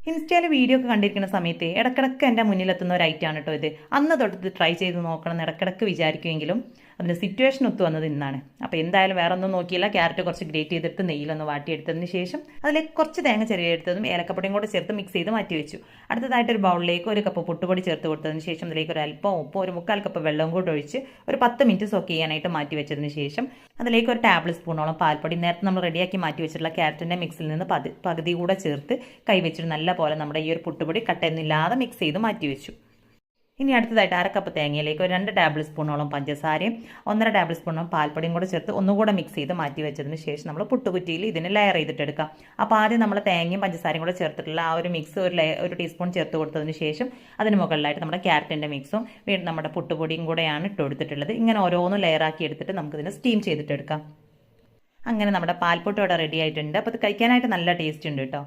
ഇൻസ്റ്റയിൽ വീഡിയോ ഒക്കെ കണ്ടിരിക്കുന്ന സമയത്ത് ഇടക്കിടക്ക് എൻ്റെ മുന്നിലെത്തുന്ന ഒരു ഐറ്റമാണ് കേട്ടോ ഇത്. അന്ന് തൊട്ട് ട്രൈ ചെയ്ത് നോക്കണം എന്ന് ഇടക്കിടക്ക് വിചാരിക്കുമെങ്കിലും അതിൻ്റെ സിറ്റുവേഷൻ ഒത്തു വന്നത് ഇന്നാണ്. അപ്പോൾ എന്തായാലും വേറെ ഒന്നും നോക്കിയില്ല. ക്യാരറ്റ് കുറച്ച് ഗ്രേറ്റ് ചെയ്തിട്ട് നെയ്യിലൊന്ന് വാട്ടിയെടുത്തതിന് ശേഷം അതിലേക്ക് കുറച്ച് തേങ്ങ ചെറിയെടുത്തതും ഏലക്കപ്പൊടിയും കൂടെ ചേർത്ത് മിക്സ് ചെയ്ത് മാറ്റി വെച്ചു. അടുത്തതായിട്ട് ഒരു ബൗളിലേക്ക് 1 കപ്പ് പുട്ടുപൊടി ചേർത്ത് കൊടുത്തതിന് ശേഷം അതിലേക്ക് ഒരു അല്പം ഉപ്പും 1/4 കപ്പ് വെള്ളവും കൂടെ ഒഴിച്ച് ഒരു 10 മിനിറ്റ് സോക്ക് ചെയ്യാനായിട്ട് മാറ്റി വെച്ചതിന് ശേഷം അതിലേക്ക് ഒരു ടേബിൾ സ്പൂണോളം പാൽപ്പൊടി നേരത്തെ നമ്മൾ റെഡിയാക്കി മാറ്റി വെച്ചിട്ടുള്ള ക്യാരറ്റിൻ്റെ മിക്സിൽ നിന്ന് പകുതി കൂടെ ചേർത്ത് കൈവച്ചിട്ട് നല്ല പോലെ നമ്മുടെ ഈ ഒരു പുട്ടുപൊടി കട്ടയൊന്നുമില്ലാതെ മിക്സ് ചെയ്ത് മാറ്റി വെച്ചു. ഇനി അടുത്തതായിട്ട് 1/2 കപ്പ് തേങ്ങയിലേക്ക് ഒരു 2 ടേബിൾ സ്പൂണോളം പഞ്ചസാരയും 1/2 ടേബിൾ സ്പൂണോളം പാൽപ്പൊടിയും കൂടെ ചേർത്ത് ഒന്നുകൂടെ മിക്സ് ചെയ്ത് മാറ്റി വെച്ചതിന് ശേഷം നമ്മൾ പുട്ടുകുറ്റിയിൽ ഇതിന് ലെയർ ചെയ്തിട്ടെടുക്കാം. അപ്പോൾ ആദ്യം നമ്മൾ തേങ്ങയും പഞ്ചസാരയും കൂടെ ചേർത്തിട്ടുള്ള ആ ഒരു മിക്സ് ഒരു ടീസ്പൂൺ ചേർത്ത് കൊടുത്തതിന് ശേഷം അതിന് മുകളിലായിട്ട് നമ്മുടെ ക്യാരറ്റിൻ്റെ മിക്സും വീണ്ടും നമ്മുടെ പുട്ടുപൊടിയും കൂടെയാണ് ഇട്ട് കൊടുത്തിട്ടുള്ളത്. ഇങ്ങനെ ഓരോന്നും ലെയറാക്കി എടുത്തിട്ട് നമുക്കിതിനെ സ്റ്റീം ചെയ്തിട്ടെടുക്കാം. അങ്ങനെ നമ്മുടെ പാൽപ്പൊട്ട് ഇവിടെ റെഡി ആയിട്ടുണ്ട്. അപ്പോൾ ഇത് കഴിക്കാനായിട്ട് നല്ല ടേസ്റ്റ് ഉണ്ട് കേട്ടോ.